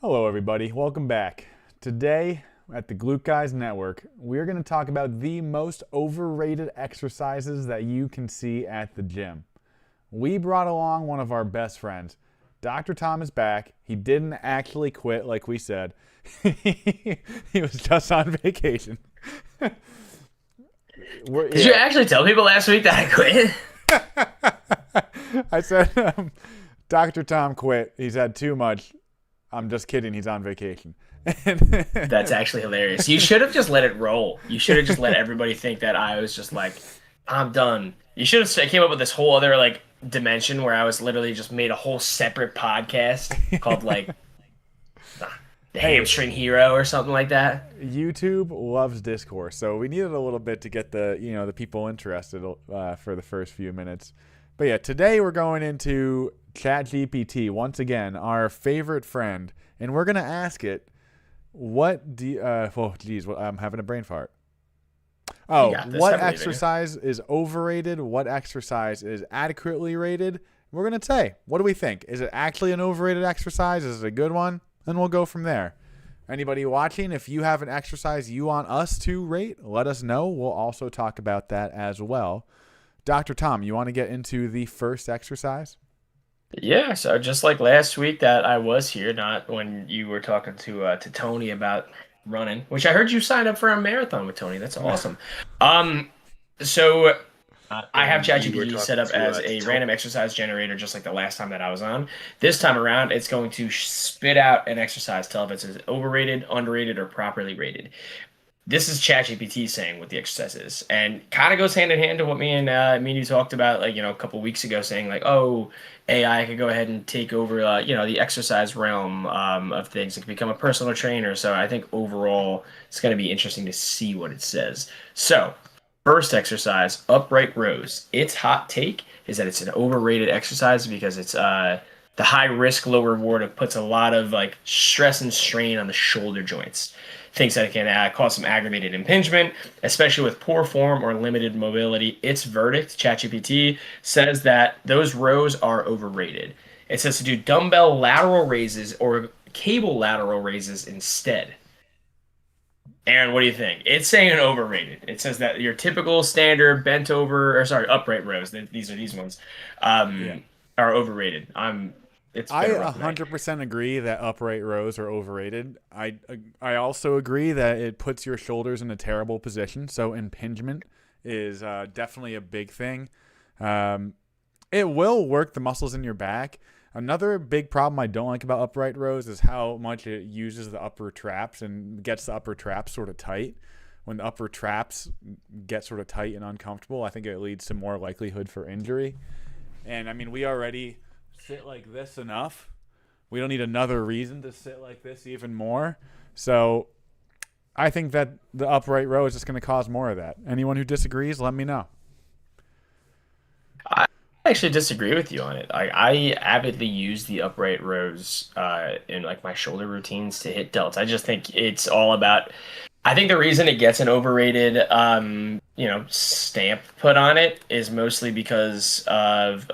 Hello, everybody. Welcome back. Today at the Glute Guys Network, we're going to talk about the most overrated exercises that you can see at the gym. We brought along one of our best friends. Dr. Tom is back. He didn't actually quit like we said. He was just on vacation. Did you actually tell people last week that I quit? I said, Dr. Tom quit. He's had too much. I'm just kidding. He's on vacation. That's actually hilarious. You should have just let it roll. You should have just let everybody think that I was just like, I'm done. You should have came up with this whole other dimension where I was literally just made a whole separate podcast called the Hamstring Hero or something like that. YouTube loves discourse, so we needed a little bit to get the people interested for the first few minutes. But yeah, today we're going into ChatGPT, once again, our favorite friend, and we're gonna ask it, I'm having a brain fart. What exercise is overrated? What exercise is adequately rated? We're gonna say, what do we think? Is it actually an overrated exercise? Is it a good one? Then we'll go from there. Anybody watching, if you have an exercise you want us to rate, let us know. We'll also talk about that as well. Dr. Tom, you want to get into the first exercise? Yeah, so just like last week that I was here, not when you were talking to Tony about running, which I heard you signed up for a marathon with Tony. That's awesome. So I have ChatGPT set up as a random exercise generator, just like the last time that I was on. This time around, it's going to spit out an exercise, tell if it's overrated, underrated, or properly rated. This is ChatGPT saying what the exercise is, and kind of goes hand in hand to what me and you talked about, a couple weeks ago, saying AI could go ahead and take over, the exercise realm of things. It could become a personal trainer. So I think overall, it's going to be interesting to see what it says. So first exercise, upright rows. Its hot take is that it's an overrated exercise because it's the high risk, low reward. It puts a lot of stress and strain on the shoulder joints. Thinks that it can cause some aggravated impingement, especially with poor form or limited mobility. Its verdict, ChatGPT, says that those rows are overrated. It says to do dumbbell lateral raises or cable lateral raises instead. Aaron, what do you think? It's saying overrated. It says that your typical standard upright rows, these ones, are overrated. I 100% agree that upright rows are overrated. I also agree that it puts your shoulders in a terrible position. So impingement is definitely a big thing. It will work the muscles in your back. Another big problem I don't like about upright rows is how much it uses the upper traps and gets the upper traps sort of tight. When the upper traps get sort of tight and uncomfortable, I think it leads to more likelihood for injury. And I mean, we already sit like this enough. We don't need another reason to sit like this even more. So I think that the upright row is just going to cause more of that. Anyone who disagrees, let me know. I actually disagree with you on it. I avidly use the upright rows in my shoulder routines to hit delts. I just think it's all about. I think the reason it gets an overrated, stamp put on it is mostly because of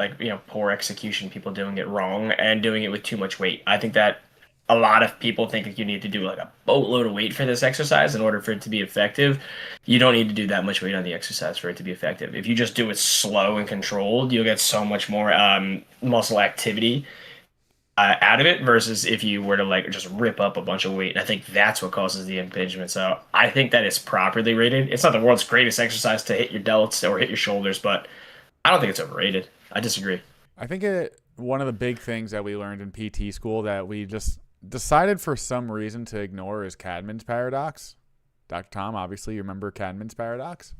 poor execution, people doing it wrong and doing it with too much weight. I think that a lot of people think that you need to do a boatload of weight for this exercise in order for it to be effective. You don't need to do that much weight on the exercise for it to be effective. If you just do it slow and controlled, you'll get so much more muscle activity out of it versus if you were to just rip up a bunch of weight. And I think that's what causes the impingement. So I think that it's properly rated. It's not the world's greatest exercise to hit your delts or hit your shoulders, but I don't think it's overrated. I disagree. I think one of the big things that we learned in PT school that we just decided for some reason to ignore is Cadman's paradox. Dr. Tom, obviously you remember Cadman's paradox?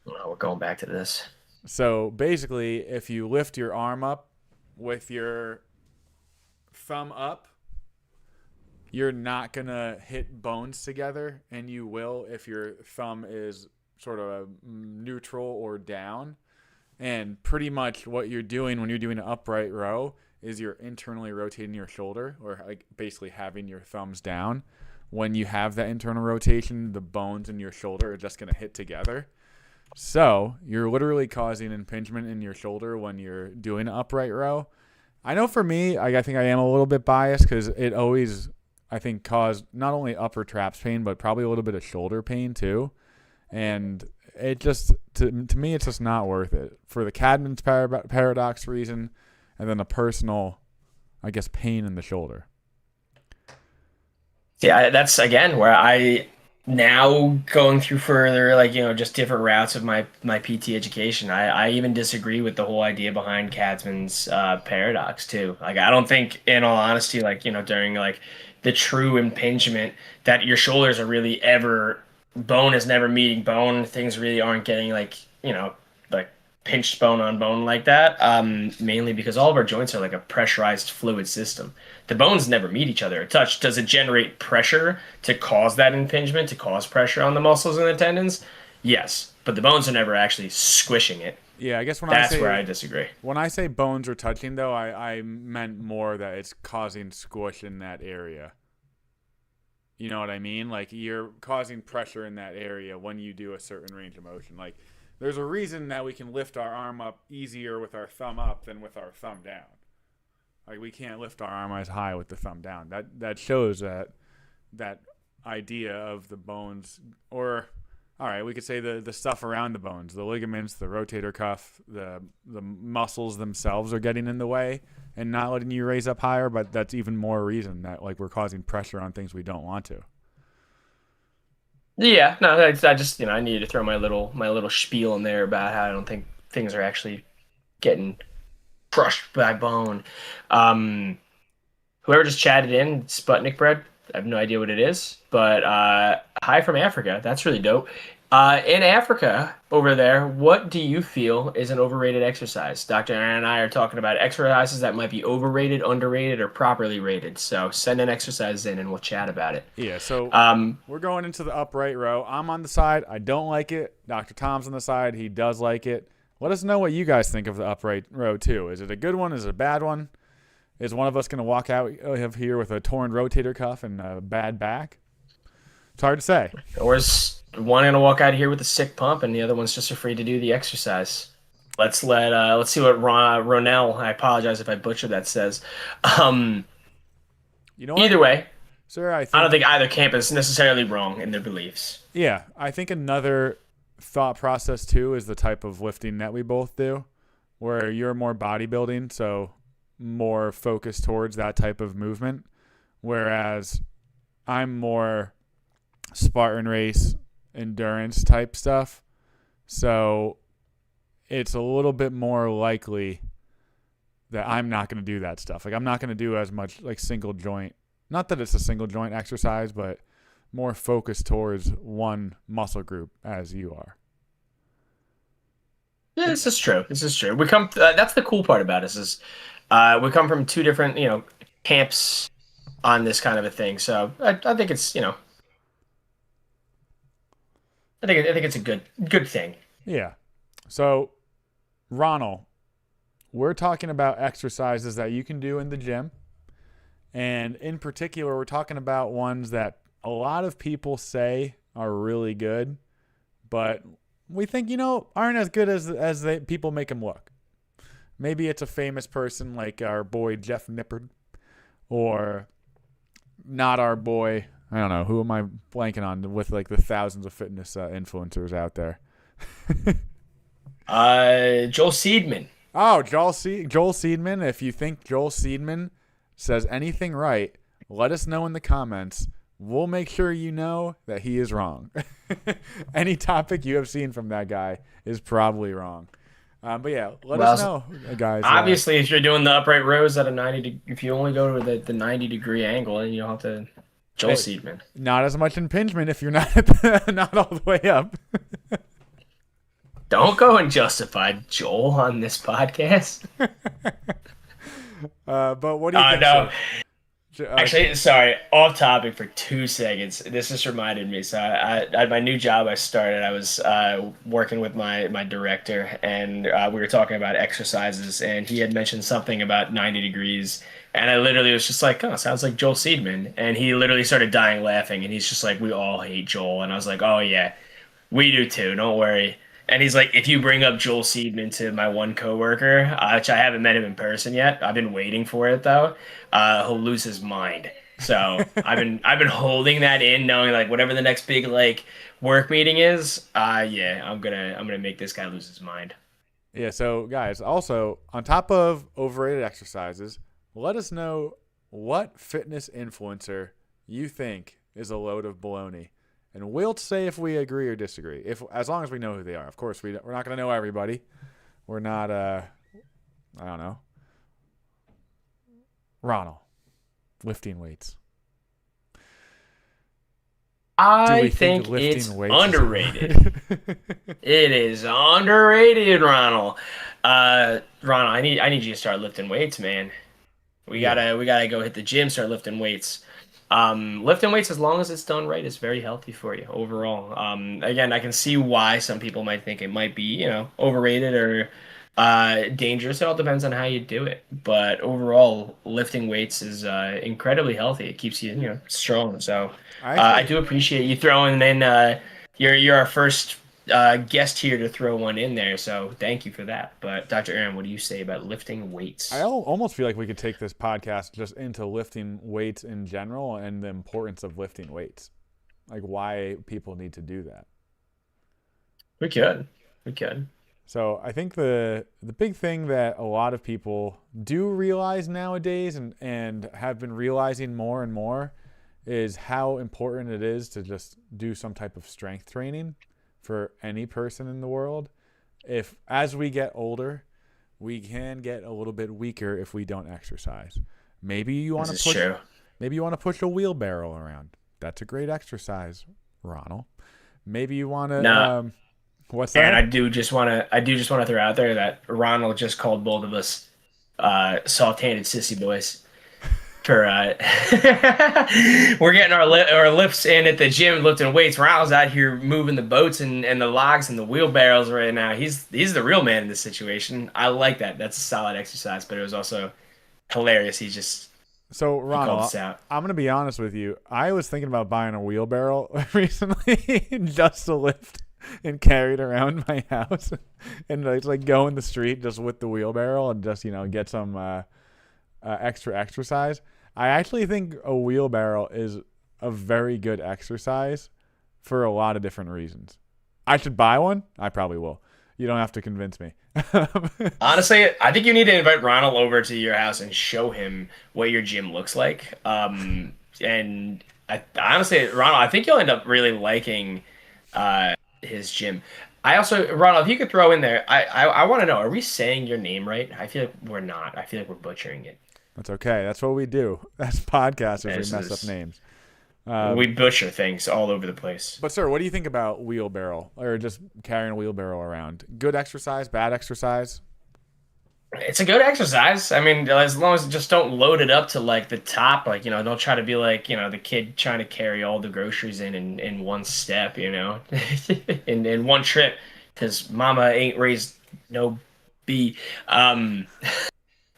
Well, we're going back to this. So basically, if you lift your arm up with your thumb up, you're not going to hit bones together, and you will if your thumb is sort of neutral or down. And pretty much what you're doing when you're doing an upright row is you're internally rotating your shoulder, or basically having your thumbs down. When you have that internal rotation, the bones in your shoulder are just going to hit together. So you're literally causing impingement in your shoulder when you're doing an upright row. I know for me, I think I am a little bit biased because it always I think cause not only upper traps pain, but probably a little bit of shoulder pain too. And it just to me, it's just not worth it for the Cadman's paradox reason, and then a personal, I guess, pain in the shoulder. Yeah, that's again where I now going through further, like, just different routes of my PT education. I even disagree with the whole idea behind Cadman's paradox too. Like, I don't think, in all honesty, like, during like the true impingement, that your shoulders are really ever, bone is never meeting bone. Things really aren't getting like, like pinched bone on bone like that. Mainly because all of our joints are like a pressurized fluid system. The bones never meet each other or touch. Does it generate pressure to cause that impingement, to cause pressure on the muscles and the tendons? Yes, but the bones are never actually squishing it. Yeah, I guess That's where I disagree. when I say bones are touching though, I meant more that it's causing squish in that area. You know what I mean? Like you're causing pressure in that area when you do a certain range of motion. Like there's a reason that we can lift our arm up easier with our thumb up than with our thumb down. Like we can't lift our arm as high with the thumb down. That shows that idea of the bones, or all right, we could say the stuff around the bones, the ligaments, the rotator cuff, the muscles themselves are getting in the way and not letting you raise up higher. But that's even more reason that like we're causing pressure on things we don't want to. Yeah, no, I just I needed to throw my little spiel in there about how I don't think things are actually getting crushed by bone. Um, Whoever just chatted in, Sputnik bread. I have no idea what it is, but hi from Africa. That's really dope. In Africa, over there, what do you feel is an overrated exercise? Dr. Aaron and I are talking about exercises that might be overrated, underrated, or properly rated. So send an exercise in and we'll chat about it. Yeah, so Um, we're going into the upright row. I'm on the side. I don't like it. Dr. Tom's on the side. He does like it. Let us know what you guys think of the upright row, too. Is it a good one? Is it a bad one? Is one of us going to walk out of here with a torn rotator cuff and a bad back? It's hard to say. or is one gonna walk out of here with a sick pump and the other one's just afraid to do the exercise? Let's see what Ronell, I apologize if I butchered that, says. Um, You know what, Either way, sir? I don't think either camp is necessarily wrong in their beliefs. Yeah, I think another thought process, too, is the type of lifting that we both do, where you're more bodybuilding, so more focused towards that type of movement, whereas I'm more Spartan race endurance type stuff. So it's a little bit more likely that I'm not going to do that stuff. Like I'm not going to do as much like single joint. Not that it's a single joint exercise, but more focused towards one muscle group as you are. Yeah, this is true. This is true. We come. That's the cool part about us is we come from two different camps on this kind of a thing. So I think it's I think it's a good thing. Yeah. So, Ronald, we're talking about exercises that you can do in the gym. And in particular, we're talking about ones that a lot of people say are really good, but we think, aren't as good as people make them look. Maybe it's a famous person like our boy Jeff Nippard, or not our boy. I don't know. Who am I blanking on with like the thousands of fitness influencers out there? Joel Seedman. Oh, Joel Seedman. If you think Joel Seedman says anything right, let us know in the comments. We'll make sure you know that he is wrong. Any topic you have seen from that guy is probably wrong. But yeah, let us know, guys. Obviously, if you're doing the upright rows at a 90, if you only go to the 90-degree angle, and you don't have to. Joel Seedman. Not as much impingement if you're not not all the way up. Don't go and justify Joel on this podcast. But what do you think? No. Actually, sorry, off topic for 2 seconds. This just reminded me. So I at my new job I started, I was working with my director, and we were talking about exercises, and he had mentioned something about 90 degrees. And I literally was just like, oh, sounds like Joel Seedman. And he literally started dying laughing, and he's just like, we all hate Joel. And I was like, oh, yeah, we do too. Don't worry. And he's like, if you bring up Joel Seedman to my one coworker, which I haven't met him in person yet, I've been waiting for it though, he'll lose his mind. So I've been holding that in, knowing like whatever the next big like work meeting is, yeah, I'm gonna make this guy lose his mind. Yeah, so guys, also on top of overrated exercises, let us know what fitness influencer you think is a load of baloney. And we'll say if we agree or disagree. If as long as we know who they are. Of course, we're not going to know everybody. We're not I don't know. Ronald lifting weights. Do I we think think lifting it's weights is underrated. overrated? It is underrated, Ronald. Ronald, I need you to start lifting weights, man. We Yeah. gotta we gotta go hit the gym, start lifting weights. Lifting weights, as long as it's done right, is very healthy for you overall. Again, I can see why some people might think it might be, overrated or dangerous. It all depends on how you do it. But overall, lifting weights is incredibly healthy. It keeps you, strong. So I I actually do appreciate you throwing in. You're our first guest here to throw one in there, so thank you for that. But Dr. Aaron, what do you say about lifting I weights? almost feel like we could take this podcast just into lifting weights in general and the importance of lifting weights. Like why people need to do that. We could. We could. So I think the big thing that a lot of people do realize nowadays and have been realizing more and more is how important it is to just do some type of strength training for any person in the world. If as we get older, we can get a little bit weaker if we don't exercise. Maybe you want This to is push true. maybe you want to push a wheelbarrow around. That's a great exercise, Ronald. Maybe you want to Nah, what's and that? I do just want to throw out there that Ronald just called both of us soft-handed sissy boys for we're getting our lifts in at the gym, lifting weights. Ronald's out here moving the boats and the logs and the wheelbarrows right now. He's the real man in this situation. I like that. That's a solid exercise, but it was also hilarious. So, He called Ronald, us out. I'm going to be honest with you. I was thinking about buying a wheelbarrow recently just to lift and carry it around my house and like go in the street just with the wheelbarrow and just, get some extra exercise. I actually think a wheelbarrow is a very good exercise for a lot of different reasons. I should buy one. I probably will. You don't have to convince me. Honestly, I think you need to invite Ronald over to your house and show him what your gym looks like. And honestly, Ronald, I think you'll end up really liking his gym. Ronald, if you could throw in there, I want to know, are we saying your name right? I feel like we're not. I feel like we're butchering it. That's okay. That's what we do. That's podcasters. We This mess up is names. We Um, butcher things all over the place. but sir, what do you think about wheelbarrow or just carrying a wheelbarrow around? Good exercise, bad exercise? It's a good exercise. I mean, as long as you just don't load it up to like the top, like, don't try to be like, the kid trying to carry all the groceries in one step, in one trip, because mama ain't raised no bee. Um,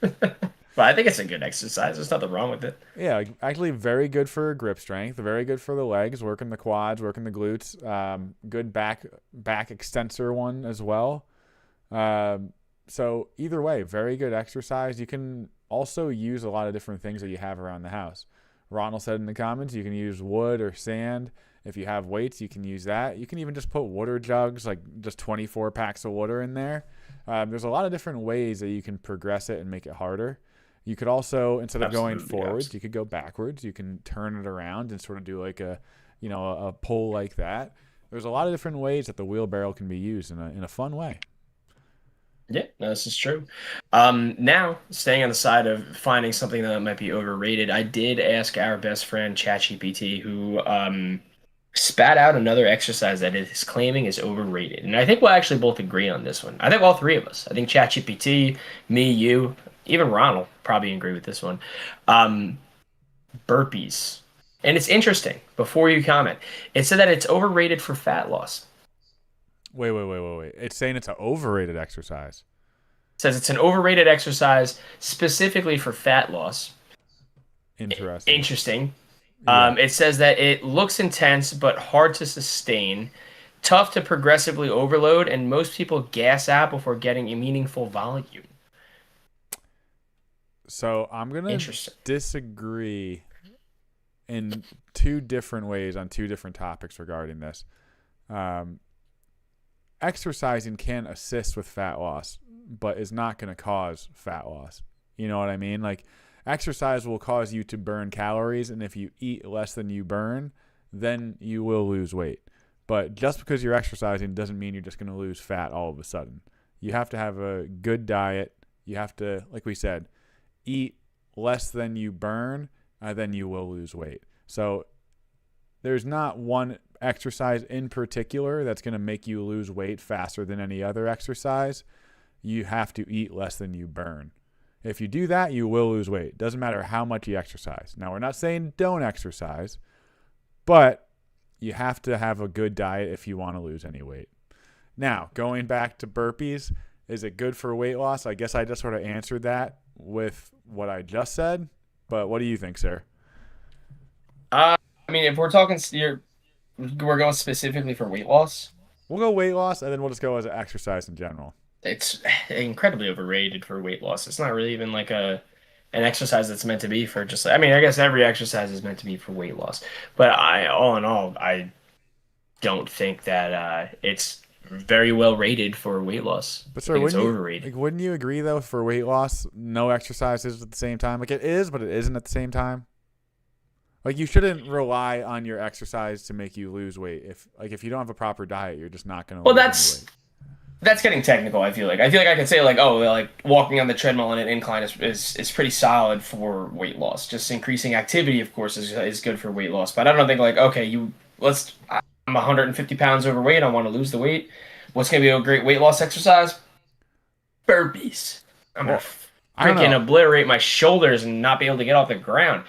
but I think it's a good exercise. There's nothing wrong with it. Yeah, like, actually very good for grip strength, very good for the legs, working the quads, working the glutes. Good back extensor one as well. So either way, very good exercise. You can also use a lot of different things that you have around the house. Ronald said in the comments you can use wood or sand. If you have weights, you can use that. You can even just put water jugs, like just 24 packs of water in there. There's a lot of different ways that you can progress it and make it harder. You could also, instead of going Absolutely, forwards, yes. you could go backwards. You can turn it around and sort of do like a pull like that. There's a lot of different ways that the wheelbarrow can be used in a fun way. Yeah, no, this is true. Now, staying on the side of finding something that might be overrated, I did ask our best friend ChatGPT, who spat out another exercise that is claiming is overrated. And I think we'll actually both agree on this one. I think all three of us. I think ChatGPT, me, you, even Ronald probably agree with this one. Um, Burpees. And it's interesting, before you comment, it said that it's overrated for fat loss. Wait. It's saying it's an overrated exercise. It says it's an overrated exercise specifically for fat loss. Interesting. Interesting. Yeah. It says that it looks intense but hard to sustain, tough to progressively overload, and most people gas out before getting a meaningful volume. So I'm gonna Interesting. disagree in two different ways on two different topics regarding this. Exercising can assist with fat loss, but is not going to cause fat loss. You know what I mean? Like, exercise will cause you to burn calories, and if you eat less than you burn, then you will lose weight. But just because you're exercising doesn't mean you're just going to lose fat all of a sudden. You have to have a good diet. You have to, like we said, eat less than you burn, then you will lose weight. So there's not one exercise in particular that's going to make you lose weight faster than any other exercise. You have to eat less than you burn. If you do that, you will lose weight. Doesn't matter how much you exercise. Now, we're not saying don't exercise, but you have to have a good diet if you want to lose any weight. Now, going back to burpees, is it good for weight loss? I guess I just sort of answered that with what I just said, but what do you think, sir? I mean, if we're talking, we're going specifically for weight loss. We'll go weight loss, and then we'll just go as an exercise in general. It's incredibly overrated for weight loss. It's not really even like an exercise that's meant to be for just. I mean, I guess every exercise is meant to be for weight loss, but all in all, I don't think that it's very well rated for weight loss. But I sir, think it's wouldn't overrated. like, wouldn't you agree though? For weight loss, no exercises at the same time. Like, it is, but it isn't at the same time. Like, you shouldn't rely on your exercise to make you lose weight. If you don't have a proper diet, you're just not going to Well, lose any weight. that's getting technical. I feel like I could say like, oh, like walking on the treadmill on an incline is pretty solid for weight loss. Just increasing activity, of course, is good for weight loss. But I don't think like, okay, I'm 150 pounds overweight. I want to lose the weight. What's gonna be a great weight loss exercise? Burpees. I'm gonna freaking obliterate my shoulders and not be able to get off the ground.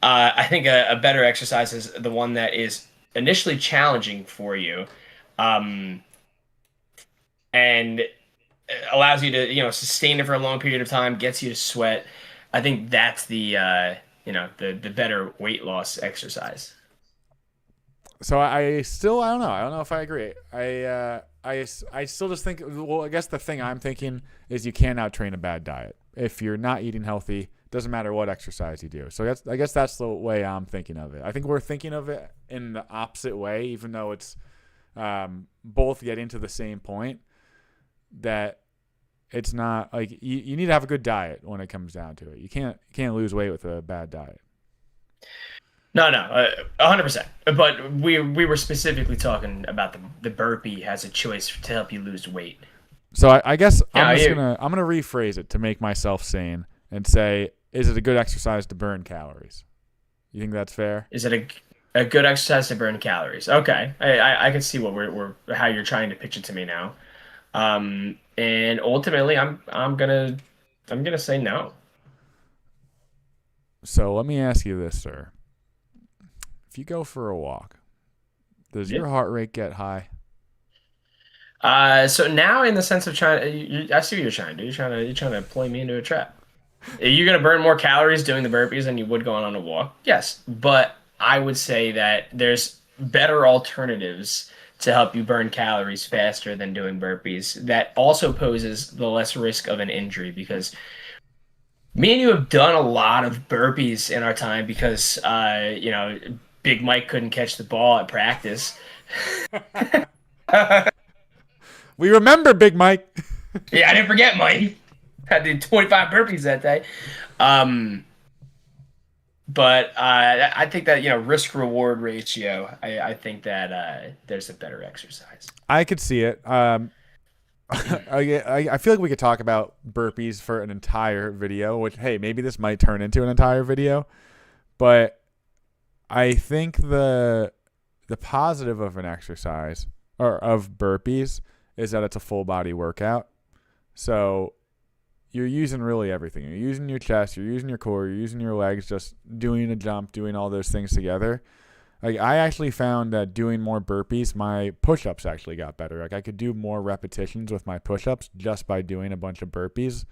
I think a better exercise is the one that is initially challenging for you. And allows you to, sustain it for a long period of time, gets you to sweat. I think that's the better weight loss exercise. So I don't know. I don't know if I agree. I still just think, well, I guess the thing I'm thinking is you can't out-train a bad diet. If you're not eating healthy, doesn't matter what exercise you do. So I guess that's the way I'm thinking of it. I think we're thinking of it in the opposite way, even though it's both getting to the same point. That it's not like you need to have a good diet when it comes down to it. You can't lose weight with a bad diet. No, 100%. But we were specifically talking about the burpee as a choice to help you lose weight. So I guess I'm gonna rephrase it to make myself sane and say, is it a good exercise to burn calories? You think that's fair? Is it a good exercise to burn calories? Okay, I can see what how you're trying to pitch it to me now. And ultimately, I'm gonna say no. So let me ask you this, sir. If you go for a walk, does your heart rate get high? So now in the sense of I see what you're trying to do. You're trying to play me into a trap. Are you gonna burn more calories doing the burpees than you would going on a walk? Yes, but I would say that there's better alternatives to help you burn calories faster than doing burpees. That also poses the less risk of an injury because me and you have done a lot of burpees in our time because, Big Mike couldn't catch the ball at practice. We remember Big Mike. Yeah, I didn't forget Mike. I did 25 burpees that day. But I think that, risk-reward ratio, I think that there's a better exercise. I could see it. I feel like we could talk about burpees for an entire video, which, hey, maybe this might turn into an entire video. But I think the positive of an exercise, or of burpees, is that it's a full-body workout. So you're using really everything. You're using your chest, you're using your core, you're using your legs, just doing a jump, doing all those things together. Like, I actually found that doing more burpees, my push-ups actually got better. Like, I could do more repetitions with my push-ups just by doing a bunch of burpees.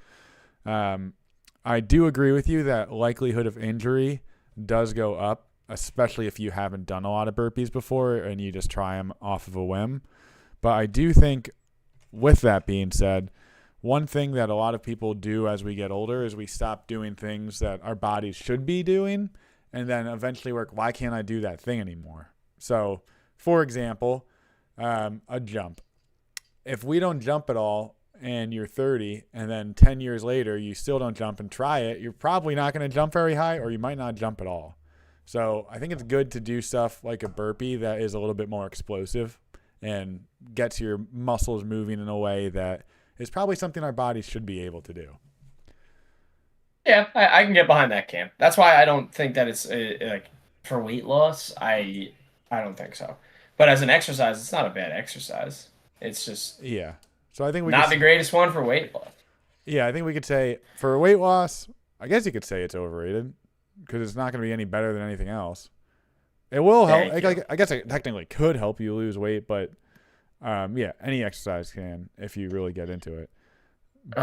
I do agree with you that likelihood of injury does go up, especially if you haven't done a lot of burpees before and you just try them off of a whim. But I do think, with that being said, one thing that a lot of people do as we get older is we stop doing things that our bodies should be doing, and then eventually work, why can't I do that thing anymore? So, for example, a jump. If we don't jump at all and you're 30 and then 10 years later you still don't jump and try it, you're probably not going to jump very high, or you might not jump at all. So I think it's good to do stuff like a burpee that is a little bit more explosive and gets your muscles moving in a way that is probably something our bodies should be able to do. Yeah, I can get behind that camp. That's why I don't think that it's like for weight loss. I don't think so. But as an exercise, it's not a bad exercise. It's just Yeah. So I think we not could, the greatest one for weight loss. yeah, I think we could say for weight loss, I guess you could say it's overrated because it's not going to be any better than anything else. It will help. I guess it technically could help you lose weight, but yeah, any exercise can if you really get into it.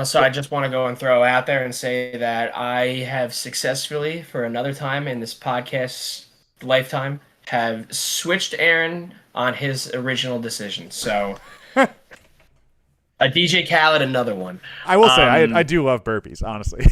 So I just want to go and throw out there and say that I have successfully, for another time in this podcast lifetime, have switched Aaron on his original decision. So a DJ Khaled, another one. I will say I do love burpees, honestly,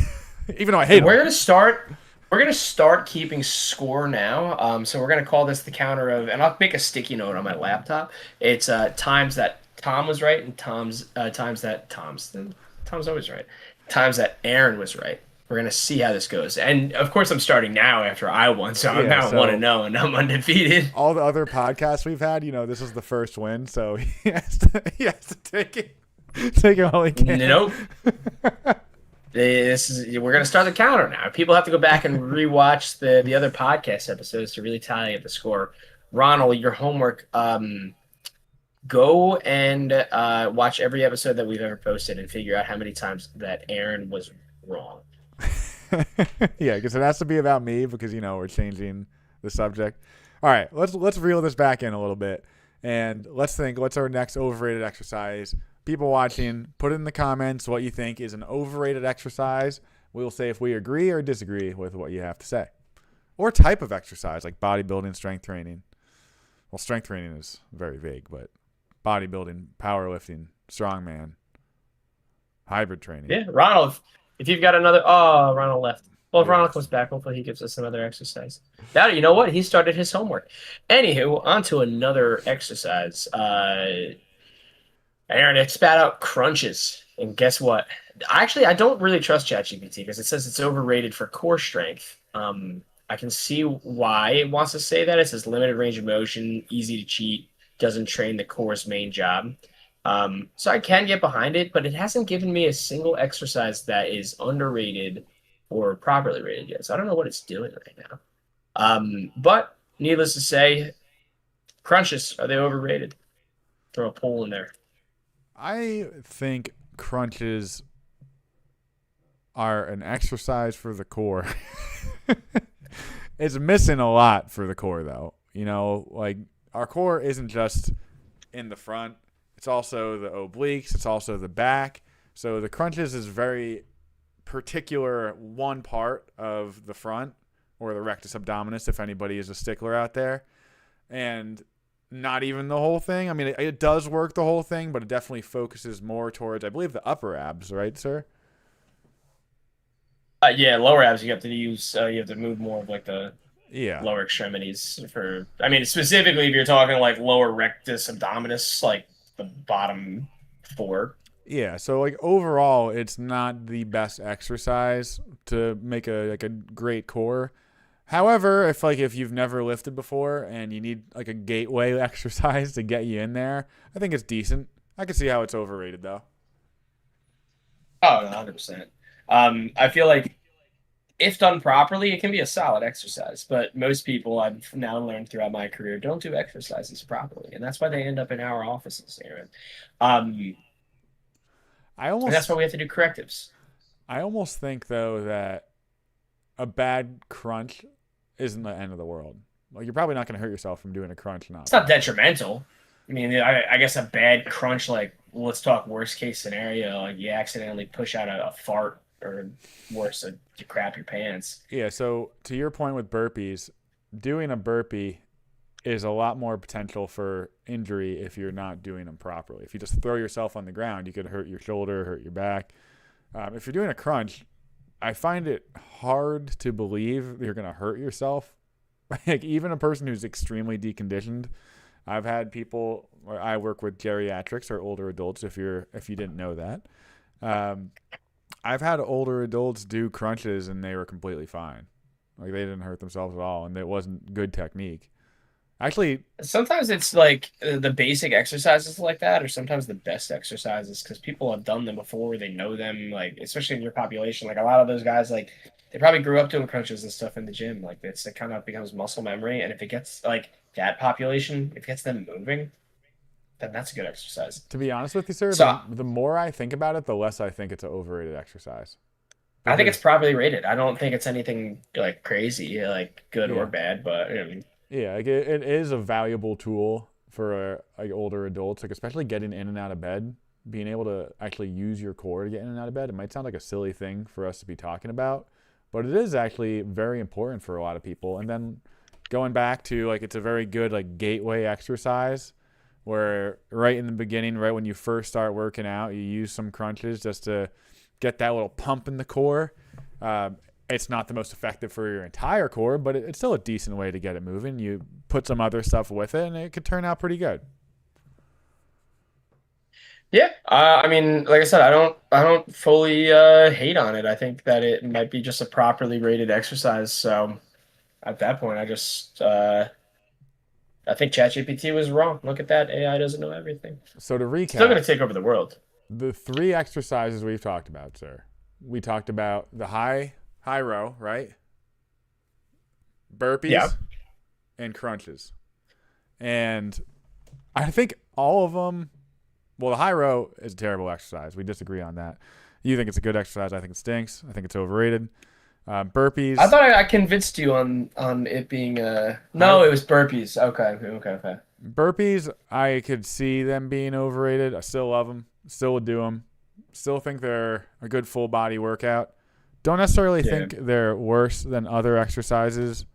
even though I hate We're them. gonna start. We're gonna start keeping score now. So we're gonna call this the counter of, and I'll make a sticky note on my laptop. It's times that Tom was right and times that Tom's always right. Times that Aaron was right. We're gonna see how this goes. And of course, I'm starting now after I won, so I'm now 1-0 and I'm undefeated. All the other podcasts we've had, this is the first win, so he has to take it all he can. Nope. We're gonna start the counter now. People have to go back and rewatch the other podcast episodes to really tally up the score. Ronald, your homework. Go and watch every episode that we've ever posted and figure out how many times that Aaron was wrong. Yeah, because it has to be about me because we're changing the subject. All right, let's reel this back in a little bit and let's think. What's our next overrated exercise? People watching, put in the comments what you think is an overrated exercise. We'll say if we agree or disagree with what you have to say, or type of exercise like bodybuilding, strength training. Well, strength training is very vague, but bodybuilding, powerlifting, strongman, hybrid training. Yeah, Ronald, if you've got another... Oh, Ronald left. Well, if Ronald comes back, hopefully he gives us another exercise. Now, you know what? He started his homework. Anywho, on to another exercise. Aaron, it spat out crunches. And guess what? Actually, I don't really trust ChatGPT because it says it's overrated for core strength. I can see why it wants to say that. It says limited range of motion, easy to cheat, doesn't train the core's main job. So I can get behind it, but it hasn't given me a single exercise that is underrated or properly rated yet. So I don't know what it's doing right now. But needless to say, crunches, are they overrated? Throw a poll in there. I think crunches are an exercise for the core. It's missing a lot for the core, though. Like our core isn't just in the front. It's also the obliques. It's also the back. So the crunches is very particular one part of the front, or the rectus abdominis, if anybody is a stickler out there. And not even the whole thing. I mean, it does work the whole thing, but it definitely focuses more towards, I believe, the upper abs, right, sir? Yeah, lower abs. You have to use. You have to move more of like the lower extremities for. I mean, specifically if you're talking like lower rectus abdominis, like the bottom four. Yeah. So like overall, it's not the best exercise to make a great core. However, if you've never lifted before and you need like a gateway exercise to get you in there, I think it's decent. I can see how it's overrated though. Oh, 100%. I feel like if done properly, it can be a solid exercise. But most people, I've now learned throughout my career, don't do exercises properly, and that's why they end up in our offices, Aaron. And that's why we have to do correctives. I almost think though that a bad crunch isn't the end of the world. Like you're probably not going to hurt yourself from doing a crunch now. It's not detrimental. I mean, I guess a bad crunch, like let's talk worst case scenario, like you accidentally push out a fart, or worse, you crap your pants. Yeah. So to your point with burpees, doing a burpee is a lot more potential for injury if you're not doing them properly. If you just throw yourself on the ground, you could hurt your shoulder, hurt your back. If you're doing a crunch, I find it hard to believe you're going to hurt yourself. Like even a person who's extremely deconditioned. I've had people. I work with geriatrics or older adults. If you didn't know that, I've had older adults do crunches and they were completely fine. Like they didn't hurt themselves at all, and it wasn't good technique. Actually, Sometimes it's like the basic exercises like that, or sometimes the best exercises because people have done them before. They know them, like especially in your population. Like a lot of those guys, like they probably grew up doing crunches and stuff in the gym. Like it kind of becomes muscle memory. And if it gets like that population, if it gets them moving, then that's a good exercise. to be honest with you, sir, So the more I think about it, the less I think it's an overrated exercise. I think it's Because properly rated. I don't think it's anything like crazy, like good or yeah, bad, but I mean, yeah, like it is a valuable tool for like older adults, like especially getting in and out of bed, being able to actually use your core to get in and out of bed. It might sound like a silly thing for us to be talking about, but it is actually very important for a lot of people. And then going back to like it's a very good like gateway exercise where right in the beginning, right when you first start working out, you use some crunches just to get that little pump in the core. It's not the most effective for your entire core, but it's still a decent way to get it moving. You put some other stuff with it, and it could turn out pretty good. yeah. I mean, like I said, I don't fully hate on it. I think that it might be just a properly rated exercise. So at that point, I think ChatGPT was wrong. Look at that, AI doesn't know everything. So to Still recap, going to take over the world. the three exercises we've talked about, sir. We talked about the high row, right? Yeah. Burpees and crunches. And I think all of them, well, the high row is a terrible exercise. We disagree on that. You think it's a good exercise. I think it stinks. I think it's overrated. Burpees. I thought I convinced you on it being no, it was burpees. Okay. Burpees, I could see them being overrated. I still love them. Still would do them. Still think they're a good full body workout. Don't necessarily Yeah. think they're worse than other exercises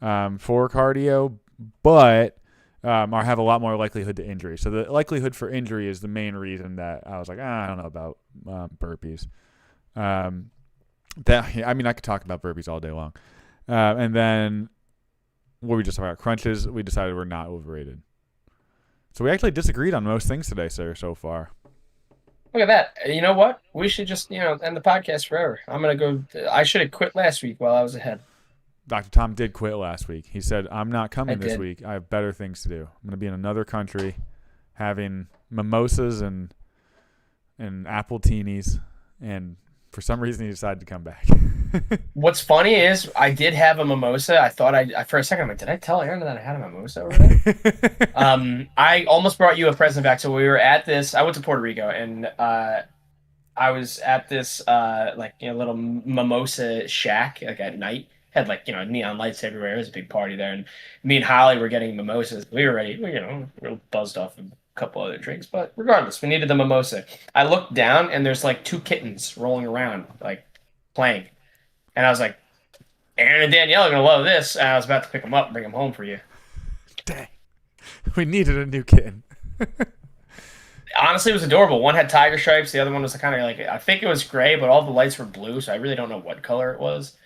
for cardio, but or have a lot more likelihood to injury. So the likelihood for injury is the main reason that I was like, I don't know about burpees. I mean, I could talk about burpees all day long. And then what we just talked about, crunches, we decided were not overrated. So we actually disagreed on most things today, sir, so far. Look at that. You know what? We should just, end the podcast forever. I'm gonna go. I should have quit last week while I was ahead. Dr. Tom did quit last week. He said, I'm not coming this did. week. I have better things to do. I'm going to be in another country having mimosas and apple teenies. And for some reason, he decided to come back. What's funny is I did have a mimosa. I thought for a second, I'm like, did I tell Aaron that I had a mimosa over there? I almost brought you a present back. So we were at this. I went to Puerto Rico, and I was at this little mimosa shack like at night. Had neon lights everywhere. It was a big party there, and me and Holly were getting mimosas. We were ready. We were buzzed off a couple other drinks, but regardless, we needed the mimosa. I looked down, and there's like two kittens rolling around, like playing, and I was like, Aaron and Danielle are gonna love this. And I was about to pick them up and bring them home for you. Dang, we needed a new kitten. Honestly, it was adorable. One had tiger stripes. The other one was kind of like, I think it was gray, but all the lights were blue, so I really don't know what color it was.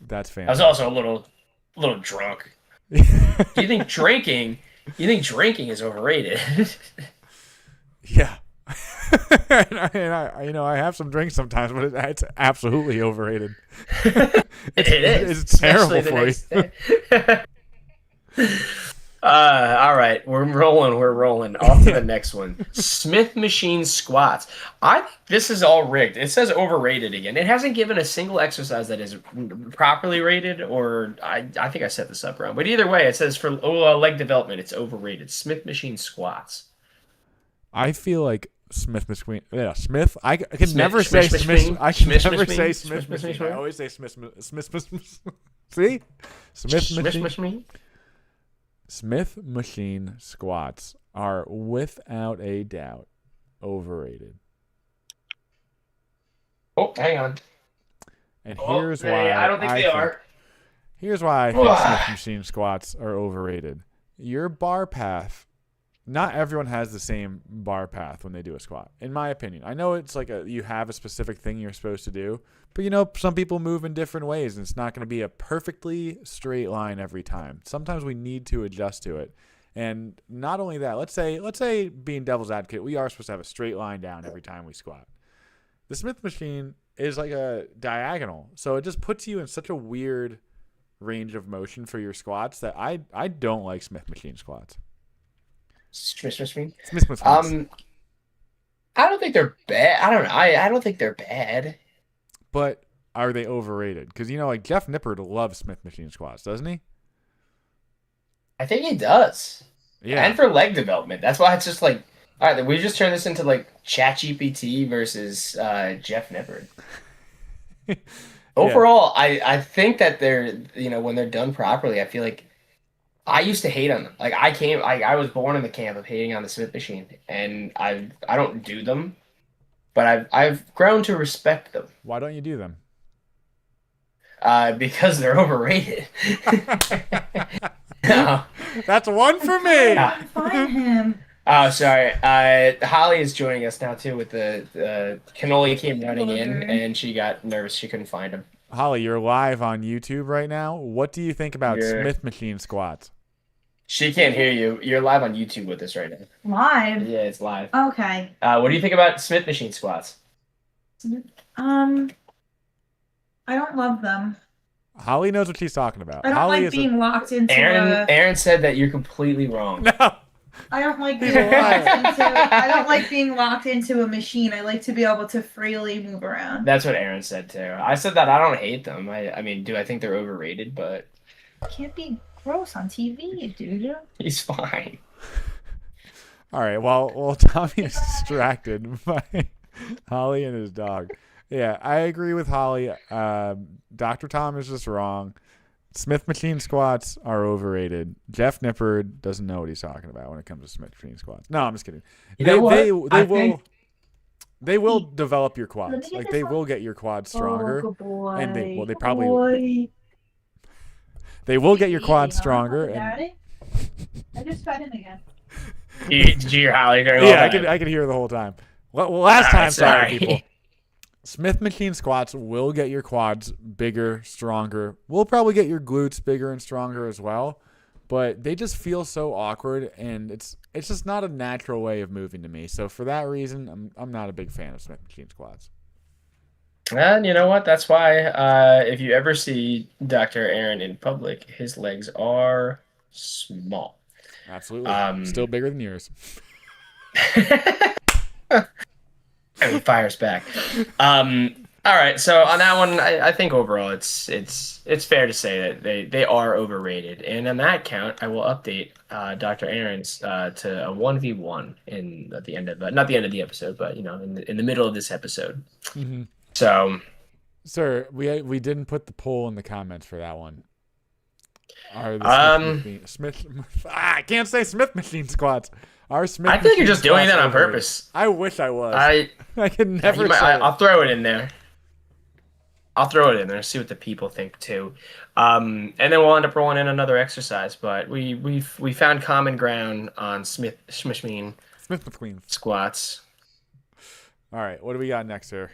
That's I fantastic. was also a little drunk. Do you think drinking is overrated? Yeah. and I have some drinks sometimes, but it's absolutely overrated. It is. It's terrible for you. All right, we're rolling. Off to the next one. Smith machine squats. I think this is all rigged. It says overrated again. It hasn't given a single exercise that is properly rated, or I think I set this up wrong. But either way, it says for leg development, it's overrated. Smith machine squats. I feel like Smith. I can Smith, never say Smith, Smith. Smith, I can Smith, never Smith, say Smith, Smith. Smith, I always say Smith. See, Smith machine squats are without a doubt overrated. Oh, hang on. And here's why I don't think they are. Here's why I think Smith machine squats are overrated. Your bar path not everyone has the same bar path when they do a squat, in my opinion. I know it's like you have a specific thing you're supposed to do, but some people move in different ways, and it's not going to be a perfectly straight line every time. Sometimes we need to adjust to it. And not only that, let's say being devil's advocate, we are supposed to have a straight line down every time we squat. The Smith machine is like a diagonal, so it just puts you in such a weird range of motion for your squats that I don't like Smith machine squats. Smith machine. Smith machines. I don't think they're bad. I don't know. I don't think they're bad. But are they overrated? Because like Jeff Nippard loves Smith machine squats, doesn't he? I think he does. Yeah. And for leg development. That's why it's just like, all right, we just turned this into like ChatGPT versus Jeff Nippard. Overall, I think that they're, when they're done properly, I feel like I used to hate on them. Like I was born in the camp of hating on the Smith machine, and I don't do them, but I've grown to respect them. Why don't you do them? Because they're overrated. No. That's one for me. Find him. Oh, sorry. Holly is joining us now too with the cannoli came running in and she got nervous. She couldn't find him. Holly, you're live on YouTube right now. What do you think about Smith machine squats? She can't hear you. You're live on YouTube with us right now. Live? Yeah, it's live. Okay. What do you think about Smith machine squats? I don't love them. Holly knows what she's talking about. I don't Holly like being locked into Aaron said that you're completely wrong. No. I don't like being locked into a machine. I like to be able to freely move around. That's what Aaron said too. I said that I don't hate them. I mean, do I think they're overrated? But can't be gross on TV, dude. He's fine. All right. Well, Tommy is distracted by Holly and his dog. Yeah, I agree with Holly. Dr. Tom is just wrong. Smith machine squats are overrated. Jeff Nippard doesn't know what he's talking about when it comes to Smith machine squats. No, I'm just kidding. They will develop your quads. Like they will get your quads stronger, and they will get your quads stronger. Daddy, I just fed him again. Did you hear Holly? Yeah, I could hear the whole time. Well, last time, sorry people. Smith machine squats will get your quads bigger, stronger. Will probably get your glutes bigger and stronger as well. But they just feel so awkward, and it's just not a natural way of moving to me. So for that reason, I'm not a big fan of Smith machine squats. And you know what? That's why if you ever see Dr. Aaron in public, his legs are small. Absolutely. Still bigger than yours. And he fires back. All right, so on that one, I think overall it's fair to say that they are overrated. And on that count, I will update Dr. Aaron's to a 1v1 at the end of not the end of the episode, but in the middle of this episode. Mm-hmm. So, sir, we didn't put the poll in the comments for that one. I can't say Smith machine squats. I think you're just doing that on purpose. I wish I was. I can never say I'll throw it in there. See what the people think too. And then we'll end up rolling in another exercise. But we found common ground on Smith machine squats. All right, what do we got next here?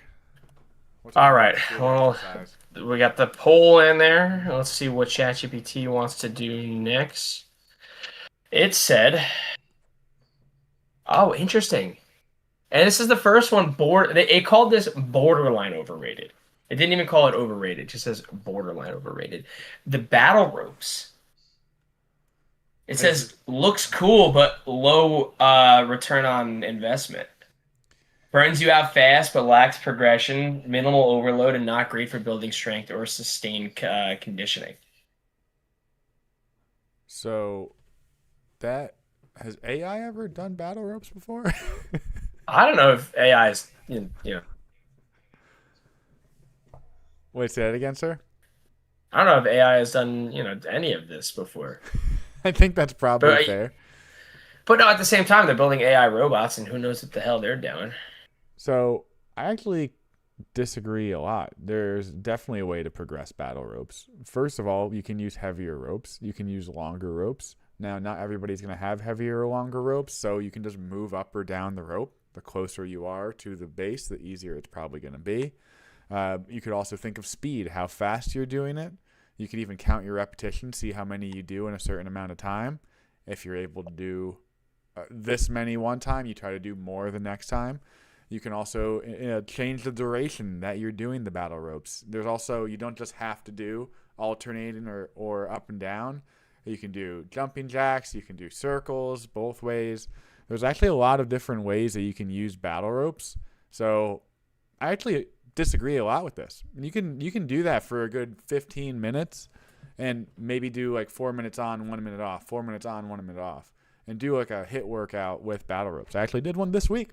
All right. Well, we got the poll in there. Let's see what ChatGPT wants to do next. It said, oh, interesting. And this is the first one. It called this borderline overrated. It didn't even call it overrated. It just says borderline overrated. The battle ropes. It says looks cool, but low return on investment. Burns you out fast, but lacks progression, minimal overload, and not great for building strength or sustained conditioning. So, has AI ever done battle ropes before? I don't know if AI is, Wait, say that again, sir? I don't know if AI has done, any of this before. I think that's probably fair. But no, at the same time, they're building AI robots, and who knows what the hell they're doing. So, I actually disagree a lot. There's definitely a way to progress battle ropes. First of all, you can use heavier ropes. You can use longer ropes. Now, not everybody's going to have heavier or longer ropes, so you can just move up or down the rope. The closer you are to the base, the easier it's probably going to be. You could also think of speed, how fast you're doing it. You could even count your repetitions, see how many you do in a certain amount of time. If you're able to do this many one time, you try to do more the next time. You can also change the duration that you're doing the battle ropes. There's also, you don't just have to do alternating or up and down. You can do jumping jacks. You can do circles both ways. There's actually a lot of different ways that you can use battle ropes. So I actually disagree a lot with this. You can do that for a good 15 minutes and maybe do like 4 minutes on, 1 minute off, 4 minutes on, 1 minute off, and do like a HIIT workout with battle ropes. I actually did one this week.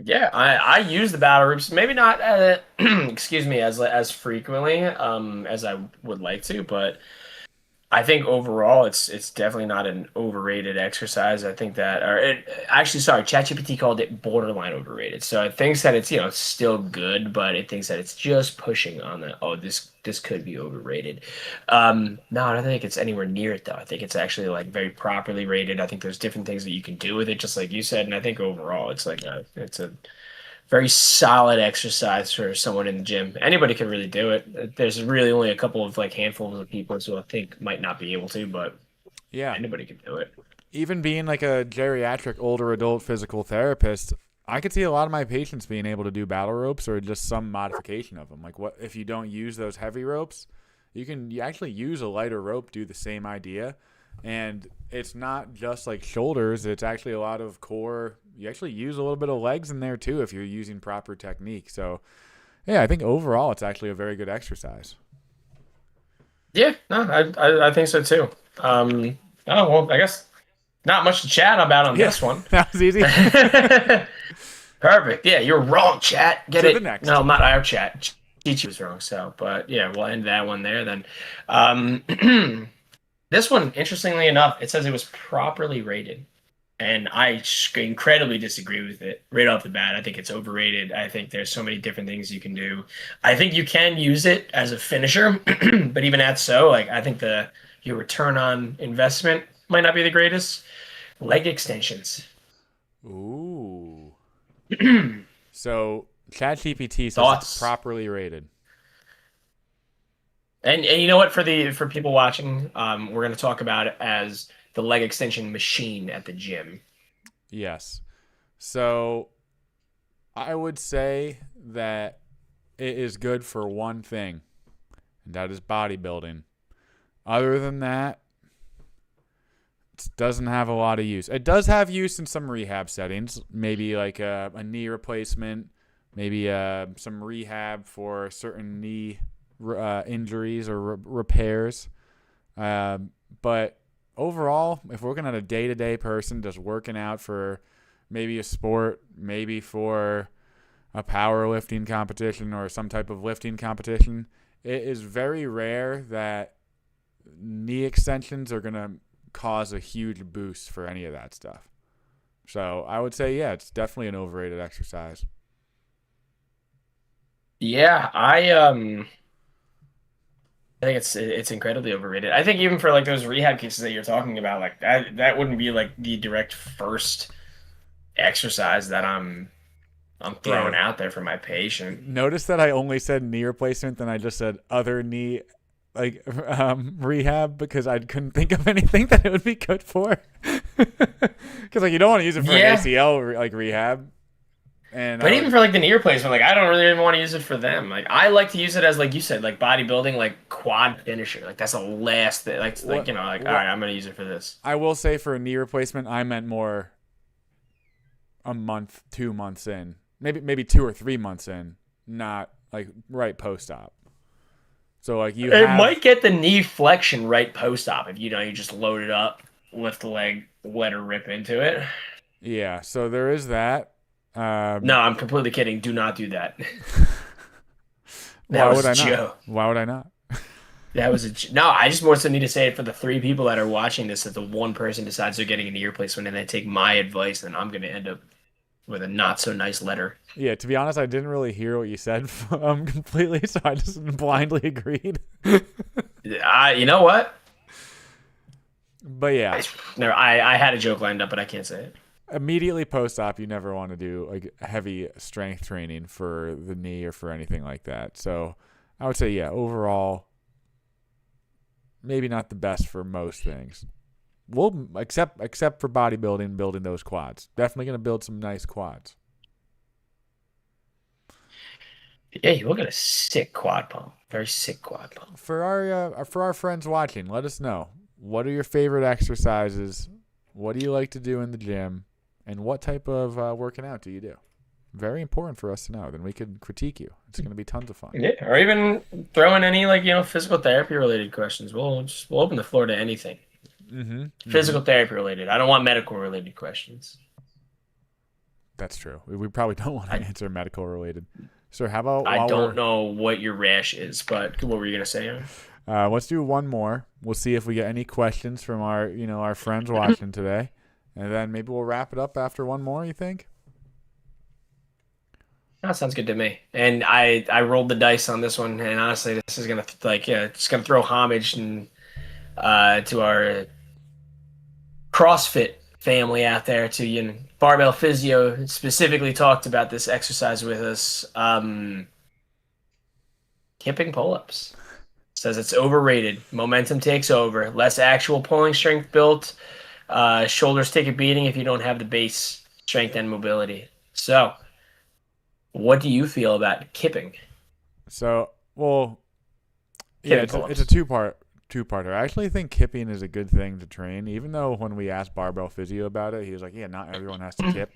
Yeah, I use the battle ropes, maybe not excuse me, as frequently as I would like to, but I think overall it's definitely not an overrated exercise. I think that, actually, sorry, ChatGPT called it borderline overrated. So it thinks that it's, still good, but it thinks that it's just pushing on the, oh, this could be overrated. No, I don't think it's anywhere near it though. I think it's actually like very properly rated. I think there's different things that you can do with it, just like you said. And I think overall it's like it's a very solid exercise for someone in the gym. Anybody can really do it. There's really only a couple of like handfuls of people who I think might not be able to, but Yeah. anybody can do it. Even being like a geriatric older adult physical therapist, I could see a lot of my patients being able to do battle ropes or just some modification of them. Like, what if you don't use those heavy ropes? You actually use a lighter rope, do the same idea. And it's not just like shoulders, it's actually a lot of core. You actually use a little bit of legs in there too if you're using proper technique. So yeah, I think overall it's actually a very good exercise. Yeah, no, I think so too. Oh well, I guess not much to chat about on this one. That was easy. Perfect. Yeah, you're wrong, chat. Get To it? the next. No, not our chat. Chi was wrong. So, but yeah, we'll end that one there then. This one, interestingly enough, it says it was properly rated. And I incredibly disagree with it right off the bat. I think it's overrated. I think there's so many different things you can do. I think you can use it as a finisher, but even at so, like I think your return on investment might not be the greatest. Leg extensions. Ooh. So ChatGPT says Thoughts? it's properly rated. And you know what? For people watching, we're going to talk about it as the leg extension machine at the gym. Yes. So I would say that it is good for one thing, and that is bodybuilding. Other than that, it doesn't have a lot of use. It does have use in some rehab settings, maybe like a knee replacement, maybe some rehab for certain knee injuries or repairs. But overall, if we're looking at a day-to-day person just working out for maybe a sport, maybe for a powerlifting competition or some type of lifting competition, it is very rare that knee extensions are going to cause a huge boost for any of that stuff. So I would say, yeah, it's definitely an overrated exercise. Yeah, I think it's incredibly overrated. I think even for like those rehab cases that you're talking about, like that wouldn't be like the direct first exercise that I'm throwing out there for my patient. Notice that I only said knee replacement, then I just said other knee rehab because I couldn't think of anything that it would be good for. Because like you don't want to use it for an ACL like rehab. But even for like the knee replacement, like I don't really even want to use it for them. Like I like to use it as like you said, like bodybuilding, like quad finisher. Like that's the last thing. Like all right, I'm gonna use it for this. I will say for a knee replacement, I meant more a month, 2 months in, maybe 2 or 3 months in, not like right post op. So like it might get the knee flexion right post op if you just load it up, lift the leg, let her rip into it. Yeah, so there is that. No, I'm completely kidding. Do not do that. Why would I not? Why would I not? That was no. I just more so need to say it for the 3 people that are watching this. That the one person decides they're getting a knee replacement and they take my advice, then I'm going to end up with a not so nice letter. Yeah, to be honest, I didn't really hear what you said completely, so I just blindly agreed. You know what? But yeah, I had a joke lined up, but I can't say it. immediately post-op, you never want to do like heavy strength training for the knee or for anything like that. So I would say, yeah, overall, maybe not the best for most things. We'll except for bodybuilding, building those quads. Definitely gonna build some nice quads. Yeah, you look at a sick quad pump. Very sick quad pump. For our friends watching, let us know, what are your favorite exercises? What do you like to do in the gym? And what type of working out do you do? Very important for us to know. Then we could critique you. It's going to be tons of fun. Yeah, or even throw in any physical therapy related questions. We'll open the floor to anything. Physical therapy related. I don't want medical related questions. That's true. We probably don't want to answer medical related. So how about I don't know what your rash is, but what were you gonna say, Aaron? Let's do one more. We'll see if we get any questions from our friends watching today, and then maybe we'll wrap it up after one more. You think? That sounds good to me. And I rolled the dice on this one, and honestly, this is gonna it's gonna throw homage and to our CrossFit family out there. To Barbell Physio specifically talked about this exercise with us. Kipping pull-ups. Says it's overrated. Momentum takes over. Less actual pulling strength built. Shoulders take a beating if you don't have the base strength and mobility. So, what do you feel about kipping? So, well, yeah, it's a two-parter. I actually think kipping is a good thing to train, even though when we asked Barbell Physio about it, he was like, yeah, not everyone has to kip.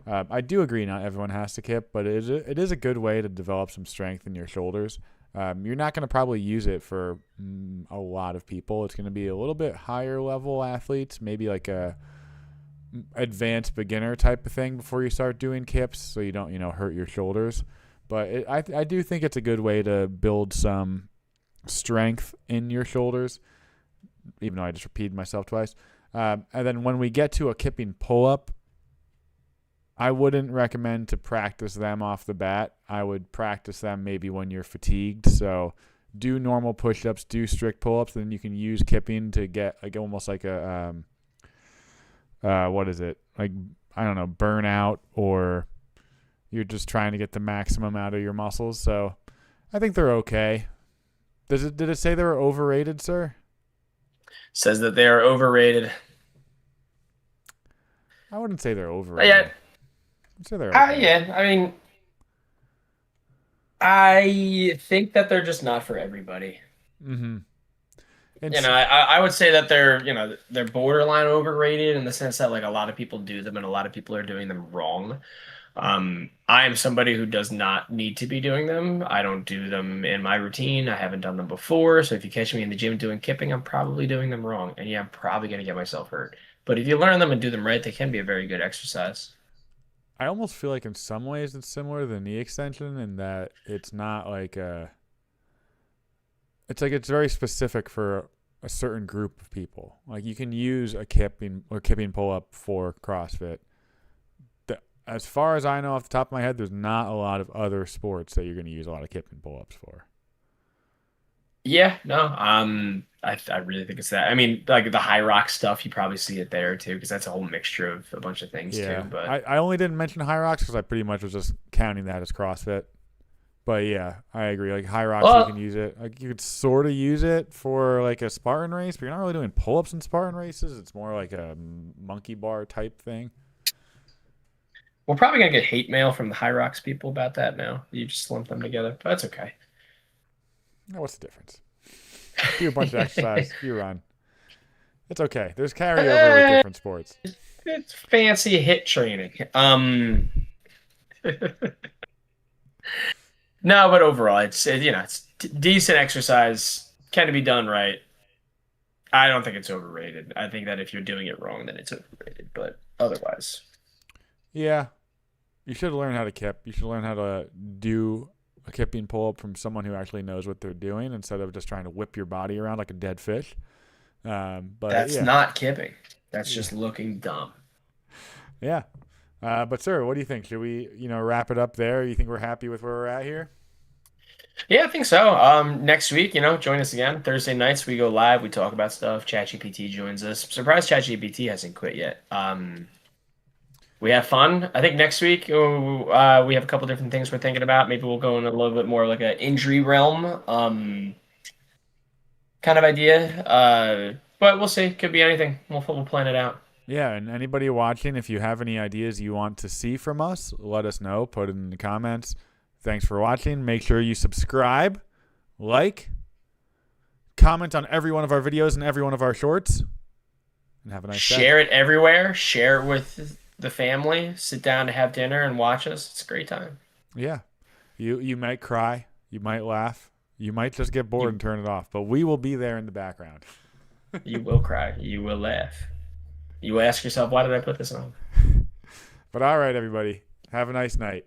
I do agree not everyone has to kip, but it is a good way to develop some strength in your shoulders. You're not going to probably use it for a lot of people. It's going to be a little bit higher level athletes, maybe like a advanced beginner type of thing before you start doing kips, so you don't hurt your shoulders. But I do think it's a good way to build some strength in your shoulders, even though I just repeated myself twice. And then when we get to a kipping pull-up, I wouldn't recommend to practice them off the bat. I would practice them maybe when you're fatigued. So do normal push-ups, do strict pull-ups, then you can use kipping to get almost like a what is it? Like, I don't know, burnout, or you're just trying to get the maximum out of your muscles. So I think they're okay. Did it say they were overrated, sir? Says that they are overrated. I wouldn't say they're overrated. Yeah. I'd say they're okay. Yeah. I mean, I think that they're just not for everybody. Mm-hmm. I would say that they're borderline overrated in the sense that like a lot of people do them and a lot of people are doing them wrong. I am somebody who does not need to be doing them. I don't do them in my routine. I haven't done them before. So if you catch me in the gym doing kipping, I'm probably doing them wrong. And yeah, I'm probably going to get myself hurt. But if you learn them and do them right, they can be a very good exercise. I almost feel like in some ways it's similar to the knee extension in that it's not like it's very specific for a certain group of people. Like you can use a kipping pull-up for CrossFit. As far as I know off the top of my head, there's not a lot of other sports that you're going to use a lot of kipping pull-ups for. Yeah, no, I really think it's that. I mean, like the high rock stuff, you probably see it there too, because that's a whole mixture of a bunch of things too. But I only didn't mention high rocks because I pretty much was just counting that as CrossFit. But yeah, I agree. Like high rocks, you can use it. Like you could sort of use it for like a Spartan race, but you're not really doing pull-ups in Spartan races. It's more like a monkey bar type thing. We're probably gonna get hate mail from the high rocks people about that now. You just lump them together, but that's okay. Now, what's the difference? Do a bunch of exercise, you run. It's okay. There's carryover with different sports. It's fancy hit training. No, but overall, it's decent exercise. Can be done right. I don't think it's overrated. I think that if you're doing it wrong, then it's overrated. But otherwise, yeah, you should learn how to kip. You should learn how to do a kipping pull-up from someone who actually knows what they're doing instead of just trying to whip your body around like a dead fish. But that's not kipping. That's just looking dumb. Yeah. But sir, what do you think? Should we, wrap it up there? You think we're happy with where we're at here? Yeah, I think so. Next week, join us again. Thursday nights we go live. We talk about stuff. ChatGPT joins us. Surprised ChatGPT hasn't quit yet. We have fun. I think next week we have a couple different things we're thinking about. Maybe we'll go in a little bit more like an injury realm kind of idea. But we'll see. Could be anything. We'll plan it out. Yeah, and anybody watching, if you have any ideas you want to see from us, let us know. Put it in the comments. Thanks for watching. Make sure you subscribe, like, comment on every one of our videos and every one of our shorts, and have a nice day. Share it everywhere. Share it with the family. Sit down to have dinner and watch us. It's a great time. Yeah. You might cry. You might laugh. You might just get bored and turn it off. But we will be there in the background. You will cry. You will laugh. You ask yourself, why did I put this on? But all right, everybody. Have a nice night.